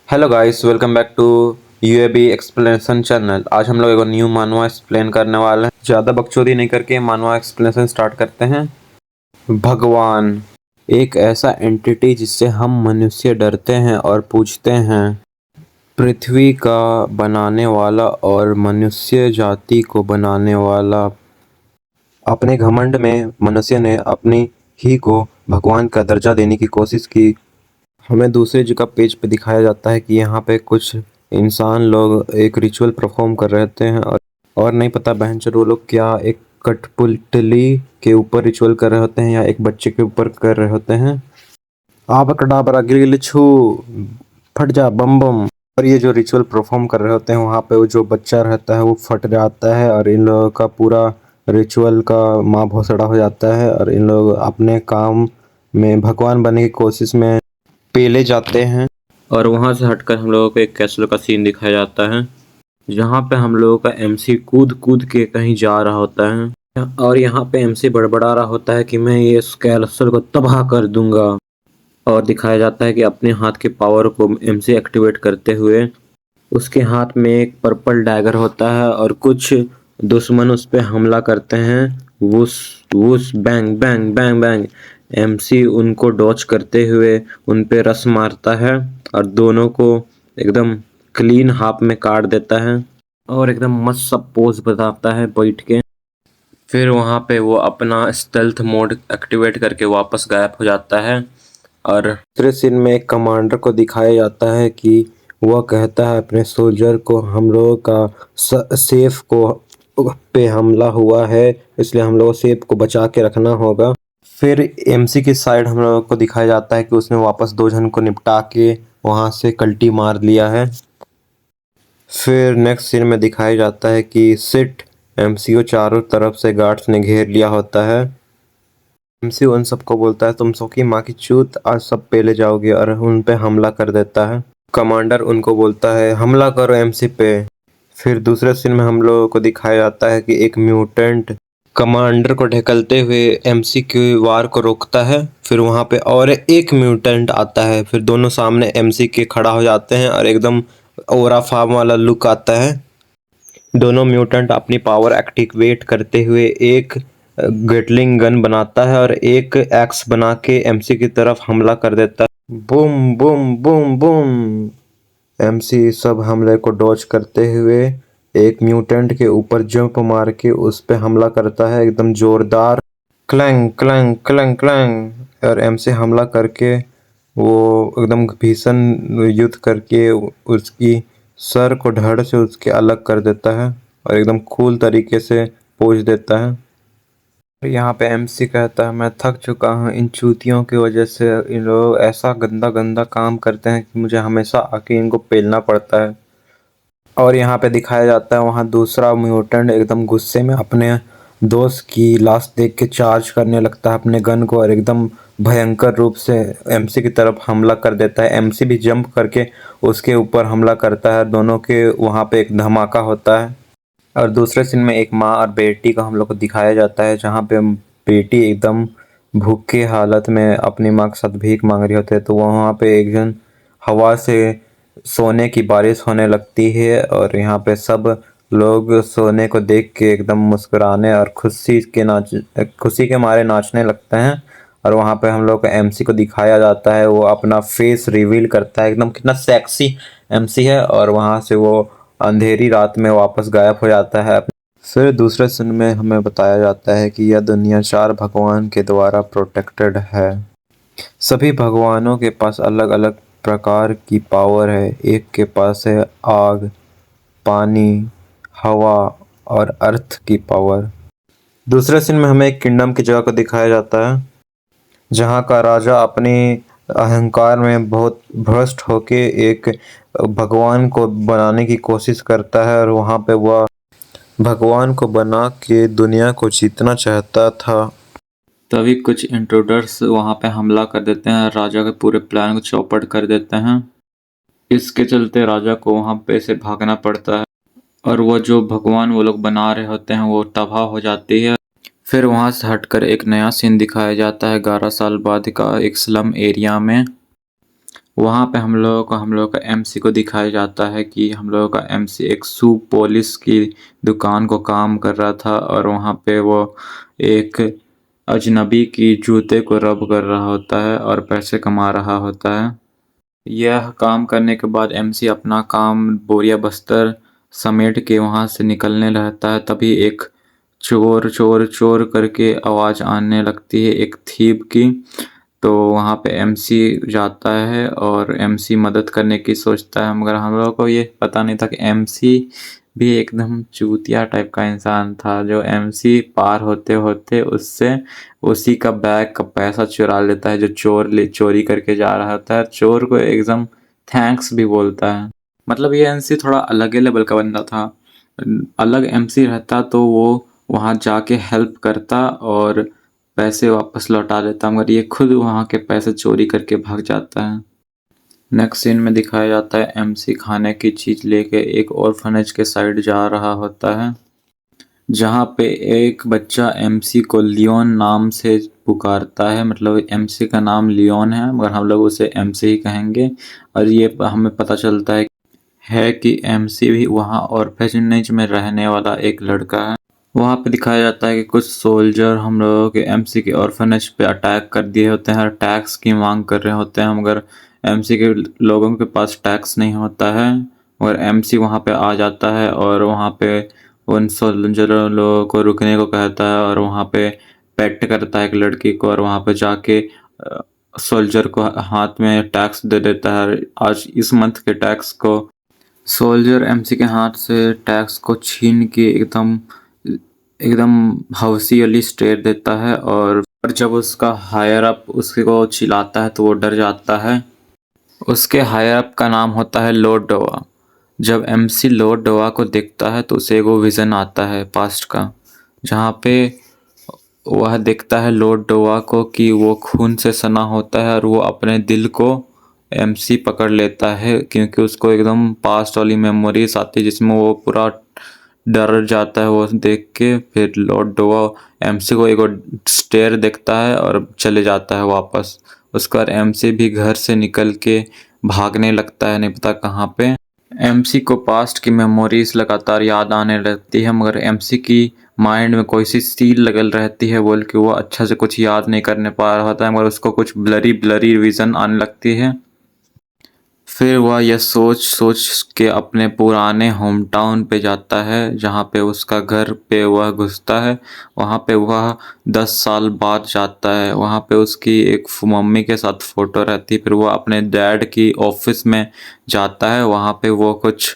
Hello guys, welcome back to UAB explanation channel. आज हम लोग एक न्यू मानवा एक्सप्लेन करने वाले हैं। ज़्यादा बकचोदी नहीं करके मानवा एक्सप्लेनेशन स्टार्ट करते हैं। भगवान एक ऐसा एंटिटी जिससे हम मनुष्य डरते हैं और पूछते हैं। पृथ्वी का बनाने वाला और मनुष्य जाति को बनाने वाला। अपने घमंड में मनुष्य ने अपनी ही को भगवान का दर्जा देने की कोशिश की। हमें दूसरी जगह पेज पे दिखाया जाता है कि यहाँ पे कुछ इंसान लोग एक रिचुअल परफॉर्म कर रहे थे और नहीं पता बहनचोद वो लोग क्या एक कठपुतली के ऊपर रिचुअल कर रहे होते हैं या एक बच्चे के ऊपर कर रहे होते हैं। आबकडाबरा गिलगिलिछू, फट जा बम बम। और ये जो रिचुअल परफॉर्म कर रहे होते हैं वहाँ पे वो जो बच्चा रहता है वो फट जाता है और इन लोगों का पूरा रिचुअल का माँ भोसड़ा हो जाता है और इन लोग अपने काम में भगवान बनने की कोशिश में पेले जाते हैं। और वहां से हटकर हम लोगों को एक कैसल का सीन दिखाया जाता है जहां पे हम लोगों का एमसी कूद कूद के कहीं जा रहा होता है और यहाँ पे एमसी बड़बड़ा रहा होता है कि मैं ये कैसल को तबाह कर दूंगा। और दिखाया जाता है कि अपने हाथ के पावर को एमसी एक्टिवेट करते हुए उसके हाथ में एक पर्पल डैगर होता है और कुछ दुश्मन उस पे हमला करते हैं। वुस वुस bang bang bang bang. MC उनको डॉच करते हुए उन पे रस मारता है और दोनों को एकदम क्लीन हाफ में काट देता है और एकदम मस्त सा पोज बताता है बैठ के। फिर वहाँ पे वो अपना स्टेल्थ मोड एक्टिवेट करके वापस गायब हो जाता है। और दूसरे सीन में एक कमांडर को दिखाया जाता है कि वह कहता है अपने सोल्जर को हम लोगों का सेफ को पे हमला हुआ है, इसलिए हम लोगों सेफ को बचा के रखना होगा। फिर एमसी की साइड हम लोगों को दिखाया जाता है कि उसने वापस दो जन को निपटा के वहां से कल्टी मार लिया है। फिर नेक्स्ट सीन में दिखाया जाता है कि सिट एमसीओ चारों तरफ से गार्ड्स ने घेर लिया होता है। एमसी उन सबको बोलता है तुम सबकी माँ की चूत आज सब पेले जाओगे और उन पे हमला कर देता है। कमांडर उनको बोलता है हमला करो एमसी पे। फिर दूसरे सीन में हम लोगों को दिखाया जाता है कि एक म्यूटेंट कमांडर को ढकेलते हुए एमसी के वार को रोकता है। फिर वहां पे और एक म्यूटेंट आता है, फिर दोनों सामने एमसी के खड़ा हो जाते हैं और एकदम ओरा फार्म वाला लुक आता है। दोनों म्यूटेंट अपनी पावर एक्टिवेट करते हुए एक गेटलिंग गन बनाता है और एक एक्स बना के एमसी की तरफ हमला कर देता है। Boom boom boom boom. MC सब हमले को डॉज करते हुए एक म्यूटेंट के ऊपर जंप मार के उस पे हमला करता है एकदम जोरदार। Clang clang clang clang. और एमसी हमला करके वो एकदम भीषण युद्ध करके उसकी सर को धड़ से उसके अलग कर देता है और एकदम कूल तरीके से पोज देता है। यहाँ पे एमसी कहता है मैं थक चुका हूँ इन चूतियों की वजह से, इन लोग ऐसा गंदा गंदा काम करते हैं कि मुझे हमेशा आके इनको पेलना पड़ता है। और यहाँ पे दिखाया जाता है वहाँ दूसरा म्यूटेंट एकदम गुस्से में अपने दोस्त की लाश देख के चार्ज करने लगता है अपने गन को और एकदम भयंकर रूप से एमसी की तरफ हमला कर देता है। एमसी भी जंप करके उसके ऊपर हमला करता है, दोनों के वहाँ पे एक धमाका होता है। और दूसरे सीन में एक माँ और बेटी को हम लोग को दिखाया जाता है जहाँ पे बेटी एकदम भूखे हालत में अपनी माँ के साथ भीख मांग रही होती है, तो वहाँ पे एक जन हवा से सोने की बारिश होने लगती है और यहाँ पे सब लोग सोने को देख के एकदम मुस्कुराने और खुशी के मारे नाचने लगते हैं। और वहाँ पे हम लोग को एमसी को दिखाया जाता है वो अपना फेस रिवील करता है, एकदम कितना सेक्सी एमसी है, और वहाँ से वो अंधेरी रात में वापस गायब हो जाता है। फिर दूसरे सीन में हमें बताया जाता है कि यह दुनिया चार भगवान के द्वारा प्रोटेक्टेड है। सभी भगवानों के पास अलग अलग प्रकार की पावर है। एक के पास है आग, पानी, हवा और अर्थ की पावर। दूसरे सीन में हमें एक किंगडम की जगह को दिखाया जाता है जहाँ का राजा अपने अहंकार में बहुत भ्रष्ट होके एक भगवान को बनाने की कोशिश करता है और वहाँ पे वह भगवान को बना के दुनिया को जीतना चाहता था। तभी कुछ इंट्रूडर्स वहाँ पे हमला कर देते हैं, राजा के पूरे प्लान को चौपट कर देते हैं। इसके चलते राजा को वहाँ पे से भागना पड़ता है और वो जो भगवान वो लोग बना रहे होते हैं वो तबाह हो जाती है। फिर वहाँ से हटकर एक नया सीन दिखाया जाता है 11 साल बाद का एक स्लम एरिया में। वहाँ पे हम लोगों का एमसी को दिखाया जाता है कि हम लोगों का एमसी एक शू पॉलिश की दुकान को काम कर रहा था और वहाँ पे वो एक अजनबी की जूते को रब कर रहा होता है और पैसे कमा रहा होता है। यह काम करने के बाद एमसी अपना काम बोरिया बस्तर समेट के वहाँ से निकलने रहता है, तभी एक चोर चोर चोर करके आवाज़ आने लगती है एक थीप की। तो वहाँ पे एमसी जाता है और एमसी मदद करने की सोचता है, मगर हम लोगों को ये पता नहीं था कि एमसी भी एकदम चूतिया टाइप का इंसान था, जो एमसी पार होते होते उससे उसी का बैग का पैसा चुरा लेता है, जो चोरी करके जा रहा होता है। चोर को एकदम थैंक्स भी बोलता है। मतलब ये एमसी थोड़ा अलग ही लेवल का बंदा था। अलग एमसी रहता तो वो वहाँ जाके हेल्प करता और पैसे वापस लौटा देता, मगर ये खुद वहाँ के पैसे चोरी करके भाग जाता है। नेक्स्ट सीन में दिखाया जाता है एमसी खाने की चीज़ लेके एक ऑर्फनेज के साइड जा रहा होता है, जहाँ पे एक बच्चा एमसी को लियोन नाम से पुकारता है। मतलब एमसी का नाम लियोन है, मगर हम लोग उसे एमसी ही कहेंगे। और ये हमें पता चलता है कि एमसी भी वहाँ ऑर्फनेज में रहने वाला एक लड़का है। वहाँ पे दिखाया जाता है कि कुछ सोल्जर हम लोगों के एमसी के ऑर्फनेज पे अटैक कर दिए होते हैं और टैक्स की मांग कर रहे होते हैं, मगर एमसी के लोगों के पास टैक्स नहीं होता है। मगर एमसी वहाँ पे आ जाता है और वहाँ पे उन सोल्जर लोगों को रुकने को कहता है और वहाँ पे पेट करता है एक लड़की को और वहाँ पे जाके सोल्जर को हाथ में टैक्स दे देता है। आज इस मंथ के टैक्स को सोल्जर एमसी के हाथ से टैक्स को छीन के एकदम एकदम हवसी वाली स्टेट देता है और जब उसका हायर अप उसको चिल्लाता है तो वो डर जाता है। उसके हायर अप का नाम होता है लॉर्ड डोवा। जब एमसी लॉर्ड डोवा को देखता है तो उसे वो विज़न आता है पास्ट का, जहाँ पे वह देखता है लॉर्ड डोवा को कि वो खून से सना होता है और वो अपने दिल को एमसी पकड़ लेता है, क्योंकि उसको एकदम पास्ट वाली मेमोरीज आती है जिसमें वो पूरा डर जाता है वो देख के। फिर लॉर्ड डोवा एमसी को एक स्टेयर देखता है और चले जाता है वापस। उसके बाद एमसी भी घर से निकल के भागने लगता है, नहीं पता कहाँ पे। एमसी को पास्ट की मेमोरीज लगातार याद आने लगती है, मगर एमसी की माइंड में कोई सी सील लगल रहती है बोल के वो अच्छा से कुछ याद नहीं करने पा रहा होता है, मगर उसको कुछ ब्लरी ब्लरी विजन आने लगती है। फिर वह यह सोच सोच के अपने पुराने होम टाउन पे जाता है, जहाँ पे उसका घर पे वह घुसता है। वहाँ पे वह 10 साल बाद जाता है। वहाँ पे उसकी एक मम्मी के साथ फ़ोटो रहती है। फिर वह अपने डैड की ऑफिस में जाता है। वहाँ पे वो कुछ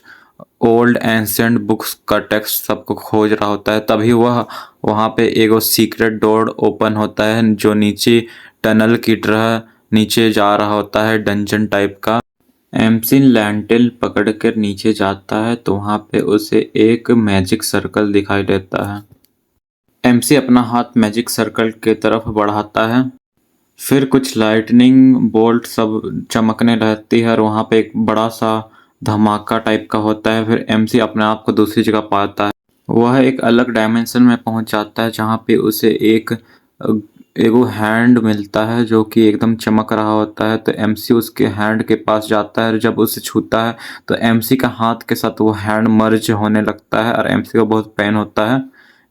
ओल्ड एंसेंट बुक्स का टेक्स्ट सबको खोज रहा होता है। तभी वह वहाँ पे एक सीक्रेट डोर ओपन होता है, जो नीचे टनल की तरह नीचे जा रहा होता है, डंजन टाइप का। एमसी लैंटेल पकड़कर नीचे जाता है तो वहाँ पे उसे एक मैजिक सर्कल दिखाई देता है। एमसी अपना हाथ मैजिक सर्कल के तरफ बढ़ाता है। फिर कुछ लाइटनिंग बोल्ट सब चमकने लगती है और वहाँ पे एक बड़ा सा धमाका टाइप का होता है। फिर एमसी अपने आप को दूसरी जगह पाता है। वह एक अलग डायमेंशन में पहुंच जाता है, जहाँ पे उसे एक एगो हैंड मिलता है जो कि एकदम चमक रहा होता है। तो एमसी उसके हैंड के पास जाता है और जब उसे छूता है तो एमसी का हाथ के साथ वो हैंड मर्ज होने लगता है और एमसी को बहुत पेन होता है।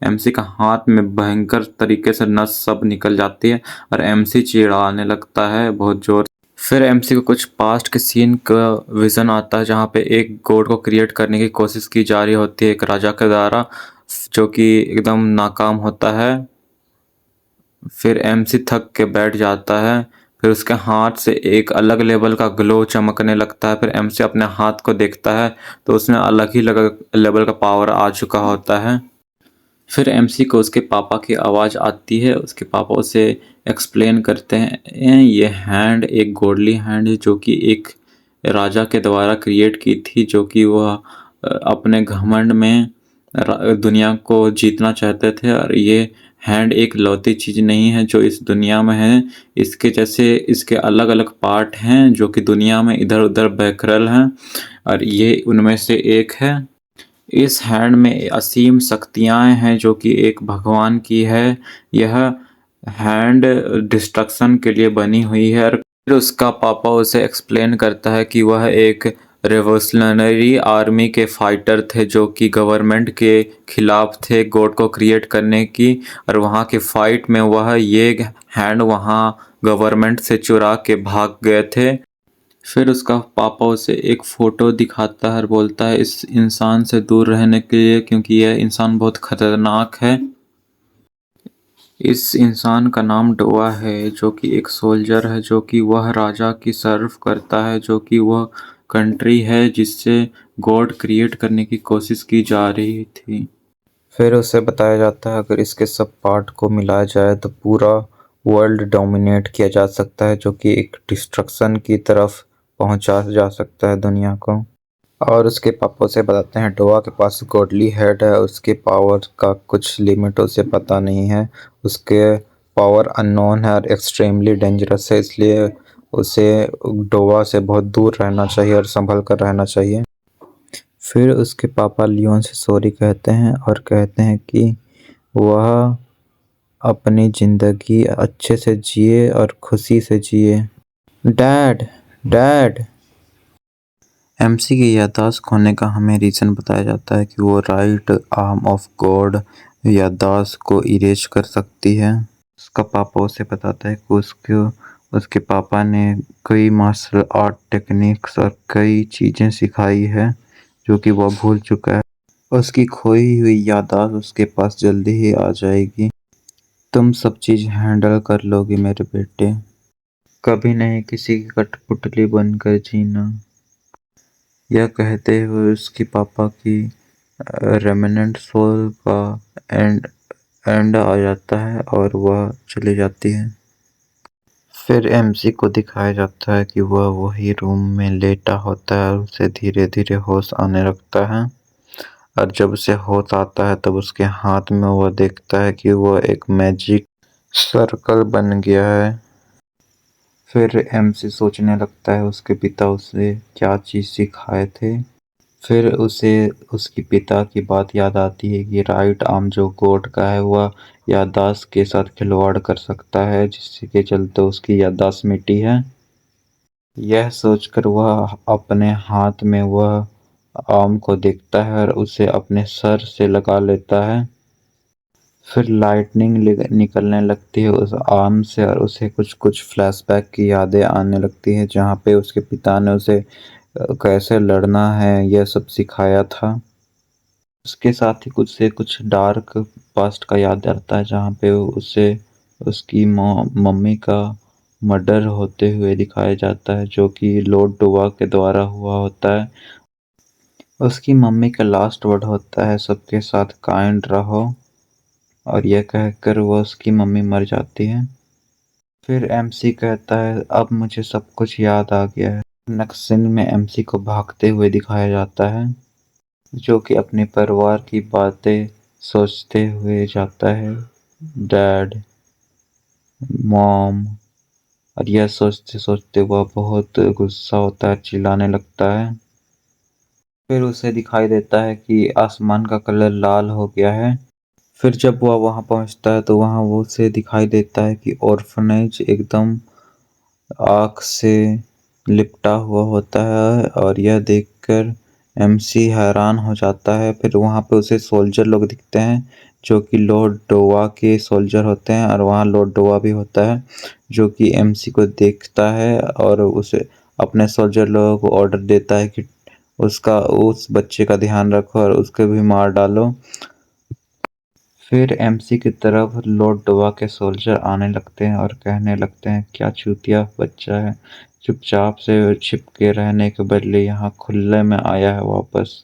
एमसी का हाथ में भयंकर तरीके से नस सब निकल जाती है और एमसी चिढ़ाने लगता है बहुत जोर। फिर एमसी को कुछ पास्ट के सीन का विजन आता है, जहाँ पे एक गॉड को क्रिएट करने की कोशिश की जा रही होती है एक राजा के द्वारा, जो कि एकदम नाकाम होता है। फिर एमसी थक के बैठ जाता है। फिर उसके हाथ से एक अलग लेवल का ग्लो चमकने लगता है। फिर एमसी अपने हाथ को देखता है तो उसमें अलग ही लेवल का पावर आ चुका होता है। फिर एमसी को उसके पापा की आवाज़ आती है। उसके पापा उसे एक्सप्लेन करते हैं ये हैंड एक गॉडली हैंड है, जो कि एक राजा के द्वारा क्रिएट की थी, जो कि वह अपने घमंड में दुनिया को जीतना चाहते थे। और ये हैंड एक लौती चीज़ नहीं है जो इस दुनिया में है, इसके जैसे इसके अलग अलग पार्ट हैं जो कि दुनिया में इधर उधर बिखरल हैं और ये उनमें से एक है। इस हैंड में असीम शक्तियाँ हैं जो कि एक भगवान की है। यह हैंड डिस्ट्रक्शन के लिए बनी हुई है और फिर उसका पापा उसे एक्सप्लेन करता है कि वह एक रेवोल्यूशनरी आर्मी के फाइटर थे जो कि गवर्नमेंट के खिलाफ थे गॉड को क्रिएट करने की, और वहाँ के फाइट में वह ये हैंड वहाँ गवर्नमेंट से चुरा के भाग गए थे। फिर उसका पापा उसे एक फ़ोटो दिखाता है और बोलता है इस इंसान से दूर रहने के लिए, क्योंकि यह इंसान बहुत खतरनाक है। इस इंसान का नाम डोआ है, जो कि एक सोल्जर है, जो कि वह राजा की सर्व करता है, जो कि वह कंट्री है जिससे गॉड क्रिएट करने की कोशिश की जा रही थी। फिर उसे बताया जाता है अगर इसके सब पार्ट को मिलाया जाए तो पूरा वर्ल्ड डोमिनेट किया जा सकता है, जो कि एक डिस्ट्रक्शन की तरफ पहुंचा जा सकता है दुनिया को। और उसके पापा उसे बताते हैं डोआ के पास गॉडली हेड है, उसके पावर का कुछ लिमिट उसे पता नहीं है, उसके पावर अननोन है और एक्सट्रीमली डेंजरस है, इसलिए उसे डोआ से बहुत दूर रहना चाहिए और संभल कर रहना चाहिए। फिर उसके पापा लियोन से सॉरी कहते हैं और कहते हैं कि वह अपनी ज़िंदगी अच्छे से जिए और खुशी से जिए। डैड डैड एमसी की याददाश्त खोने का हमें रीज़न बताया जाता है कि वो राइट आर्म ऑफ गॉड याददाश्त को इरेज कर सकती है। उसका पापा उसे बताता है कि उसके पापा ने कई मार्शल आर्ट टेक्निक्स और कई चीज़ें सिखाई है जो कि वह भूल चुका है। उसकी खोई हुई याददाश्त उसके पास जल्दी ही आ जाएगी। तुम सब चीज़ हैंडल कर लोगे मेरे बेटे, कभी नहीं किसी की कठपुतली बनकर जीना। यह कहते हुए उसके पापा की रेमिनेंट सोल का एंड आ जाता है और वह चली जाती है। फिर एमसी को दिखाया जाता है कि वह वही रूम में लेटा होता है और उसे धीरे धीरे होश आने लगता है, और जब उसे होश आता है तब उसके हाथ में वह देखता है कि वह एक मैजिक सर्कल बन गया है। फिर एमसी सोचने लगता है उसके पिता उसे क्या चीज़ सिखाए थे। फिर उसे उसके पिता की बात याद आती है कि राइट आर्म जो गॉड का है वह याददाश्त के साथ खिलवाड़ कर सकता है, जिसके चलते उसकी याददाश्त मिटी है। यह सोचकर वह अपने हाथ में वह आर्म को देखता है और उसे अपने सर से लगा लेता है। फिर लाइटनिंग निकलने लगती है उस आर्म से और उसे कुछ कुछ फ्लैशबैक की यादें आने लगती है, जहाँ पे उसके पिता ने उसे कैसे लड़ना है यह सब सिखाया था। उसके साथ ही कुछ डार्क पास्ट का याद आता है, जहाँ पे उसे उसकी मम्मी का मर्डर होते हुए दिखाया जाता है, जो कि लॉर्ड डोवा के द्वारा हुआ होता है। उसकी मम्मी का लास्ट वर्ड होता है सबके साथ काइंड रहो, और यह कहकर वह उसकी मम्मी मर जाती है। फिर एमसी कहता है अब मुझे सब कुछ याद आ गया है। नेक्स्ट सीन में एमसी को भागते हुए दिखाया जाता है, जो कि अपने परिवार की बातें सोचते हुए जाता है, डैड, मॉम, और यह सोचते सोचते वह बहुत गुस्सा होता है, चिल्लाने लगता है। फिर उसे दिखाई देता है कि आसमान का कलर लाल हो गया है। फिर जब वह वहां पहुंचता है तो वहां वो उसे दिखाई देता है कि ऑर्फनेज एकदम आग से लिपटा हुआ होता है, और यह देखकर एमसी हैरान हो जाता है। फिर वहाँ पे उसे सोल्जर लोग दिखते हैं जो कि लॉर्ड डोवा के सोल्जर होते हैं, और वहाँ लॉर्ड डोवा भी होता है जो कि एमसी को देखता है और उसे अपने सोल्जर लोगों को ऑर्डर देता है कि उस बच्चे का ध्यान रखो और उसको भी मार डालो। फिर एमसी की तरफ लॉर्ड डोवा के सोल्जर आने लगते हैं और कहने लगते हैं क्या चूतिया बच्चा है, चुपचाप से छिपके रहने के बदले यहाँ खुले में आया है वापस।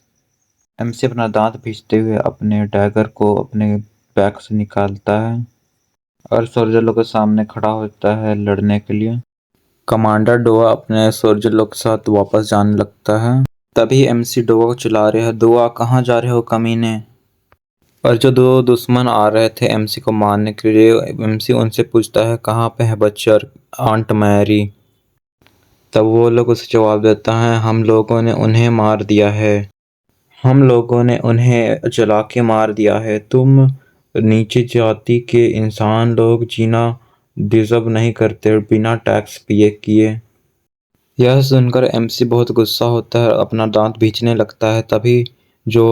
एमसी अपना दांत पीसते हुए अपने डैगर को अपने बैग से निकालता है और सोल्जर लोग के सामने खड़ा होता है लड़ने के लिए। कमांडर डोवा अपने सोल्जर लोग के साथ वापस जाने लगता है। तभी एमसी डोवा को चिल्ला रहे हैं डोवा कहाँ जा रहे हो कमीने। और जो दो दुश्मन आ रहे थे एमसी को मारने के लिए, एमसी उनसे पूछता है कहाँ पे है बच्चे और आंट मैरी। तब वो लोग उसे जवाब देता है हम लोगों ने उन्हें मार दिया है, हम लोगों ने उन्हें जला के मार दिया है। तुम नीचे जाति के इंसान लोग जीना डिजर्व नहीं करते बिना टैक्स पे किए। यह सुनकर एमसी बहुत गुस्सा होता है और अपना दांत भींचने लगता है। तभी जो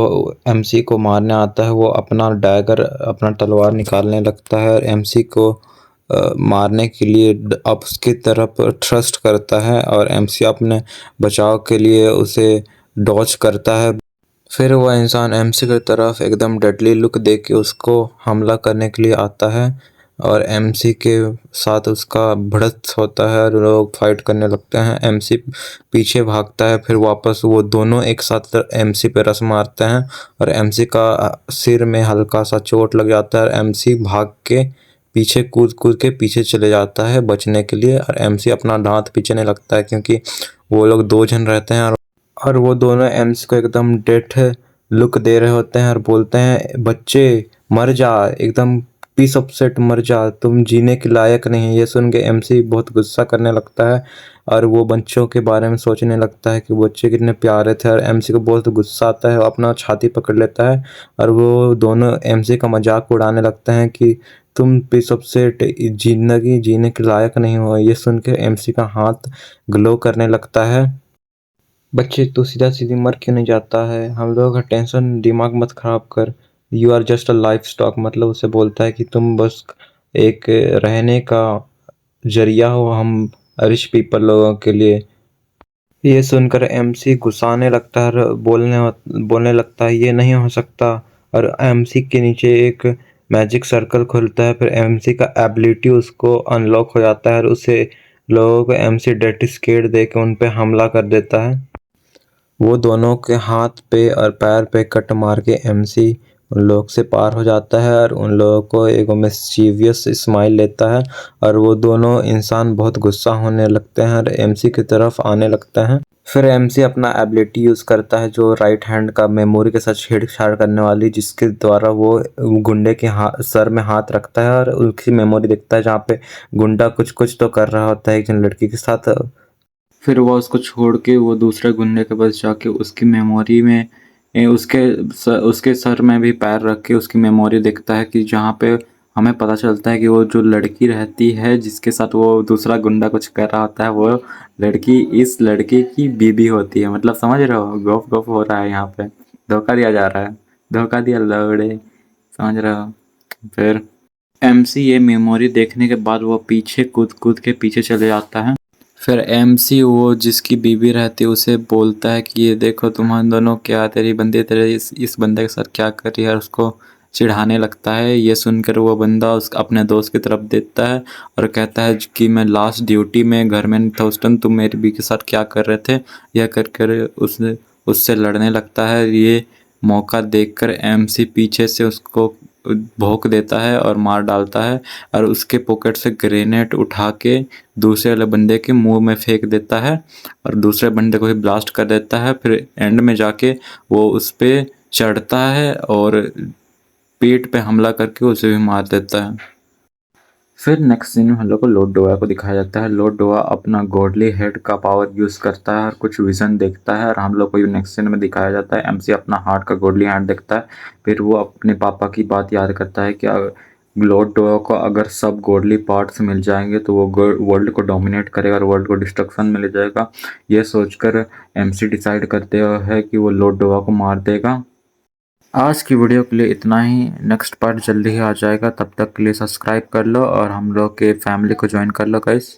एमसी को मारने आता है वो अपना डैगर, अपना तलवार निकालने लगता है और एमसी को मारने के लिए अब उसकी तरफ थ्रस्ट करता है और एमसी अपने बचाव के लिए उसे डॉज करता है। फिर वह इंसान एमसी की तरफ एकदम डेडली लुक दे के उसको हमला करने के लिए आता है और एमसी के साथ उसका भिड़ंत होता है और लोग फाइट करने लगते हैं। एमसी पीछे भागता है, फिर वापस वो दोनों एक साथ एमसी पे रस मारते हैं और एमसी का सिर में हल्का सा चोट लग जाता है और एमसी भाग के पीछे कूद कूद के पीछे चले जाता है बचने के लिए और एमसी अपना दांत पीचने लगता है क्योंकि वो लोग 2 जन रहते हैं और वो दोनों एम्स को एकदम डेथ लुक दे रहे होते हैं और बोलते हैं, बच्चे मर जा, एकदम पीस ऑफ सेट मर जा, तुम जीने के लायक नहीं है। ये सुन के एमसी बहुत गुस्सा करने लगता है और वो बच्चों के बारे में सोचने लगता है कि बच्चे कितने प्यारे थे और एमसी को बहुत गुस्सा आता है। वो अपना छाती पकड़ लेता है और वो दोनों एमसी का मजाक उड़ाने लगते हैं कि तुम पीस ऑफ सेट जिंदगी जीने के लायक नहीं हो। ये सुन के एमसी का हाथ ग्लो करने लगता है। बच्चे तू सीधा सीधी मर क्यों नहीं जाता है, हम लोगों का टेंशन दिमाग मत खराब कर, you are just a life stock. मतलब उसे बोलता है कि तुम बस एक रहने का जरिया हो हम रिच पीपल लोगों के लिए। ये सुनकर एमसी गुस्साने लगता है और बोलने लगता है ये नहीं हो सकता और एमसी के नीचे एक मैजिक सर्कल खुलता है। फिर एमसी का एबिलिटी उसको अनलॉक हो जाता है और उसे लोगों को एमसी डेथ स्केड दे के उन पे हमला कर देता है। वो दोनों के हाथ पे और पैर पे कट मार के एमसी उन लोग से पार हो जाता है और उन लोगों को एक मिस्चीवियस स्माइल लेता है और वो दोनों इंसान बहुत गुस्सा होने लगते हैं और एमसी की तरफ आने लगता है। फिर एमसी अपना एबिलिटी यूज़ करता है जो राइट हैंड का मेमोरी के साथ छेड़छाड़ करने वाली, जिसके द्वारा वो गुंडे के सर में हाथ रखता है और उसकी मेमोरी देखता है जहाँ पे गुंडा कुछ कुछ तो कर रहा होता है एक जन लड़की के साथ। फिर वह उसको छोड़ के वो दूसरे गुंडे के पास जाके उसकी मेमोरी में उसके सर में भी पैर रख के उसकी मेमोरी देखता है कि जहाँ पे हमें पता चलता है कि वो जो लड़की रहती है जिसके साथ वो दूसरा गुंडा कुछ कर रहा होता है वो लड़की इस लड़के की बीबी होती है। मतलब समझ रहे हो, गप गप हो रहा है यहाँ पे, धोखा दिया जा रहा है, धोखा दिया लौड़े, समझ रहे हो। फिर एमसी ये मेमोरी देखने के बाद वो पीछे कूद कूद के पीछे चले जाता है। फिर एमसी वो जिसकी बीवी रहती है उसे बोलता है कि ये देखो तुम्हारे दोनों क्या, तेरी बंदी तेरे इस बंदे के साथ क्या कर रही है और उसको चिढ़ाने लगता है। ये सुनकर वो बंदा उस अपने दोस्त की तरफ देखता है और कहता है कि मैं लास्ट ड्यूटी में घर में था उस टाइम, तुम मेरी बीवी के साथ क्या कर रहे थे। यह कर कर उससे लड़ने लगता है। ये मौका देखकर एमसी पीछे से उसको भोंक देता है और मार डालता है और उसके पॉकेट से ग्रेनेड उठा के दूसरे वाले बंदे के मुंह में फेंक देता है और दूसरे बंदे को भी ब्लास्ट कर देता है। फिर एंड में जाके वो उस पे चढ़ता है और पेट पे हमला करके उसे भी मार देता है। फिर नेक्स्ट सीन में हम लोग को लॉर्ड डोआ को दिखाया जाता है। लॉर्ड डोआ अपना गॉडली हेड का पावर यूज करता है और कुछ विजन देखता है और हम लोग को नेक्स्ट सीन में दिखाया जाता है एमसी अपना हार्ट का गॉडली हैंड देखता है। फिर वो अपने पापा की बात याद करता है कि लॉर्ड डोआ को अगर सब गॉडली पार्ट्स मिल जाएंगे तो वो वर्ल्ड को डोमिनेट करेगा और वर्ल्ड को डिस्ट्रक्शन में ले जाएगा। ये सोचकर एमसी डिसाइड करते हैं कि वो लॉर्ड डोआ को मार देगा। आज की वीडियो के लिए इतना ही, नेक्स्ट पार्ट जल्दी ही आ जाएगा, तब तक के लिए सब्सक्राइब कर लो और हम लोग के फैमिली को ज्वाइन कर लो गाइस।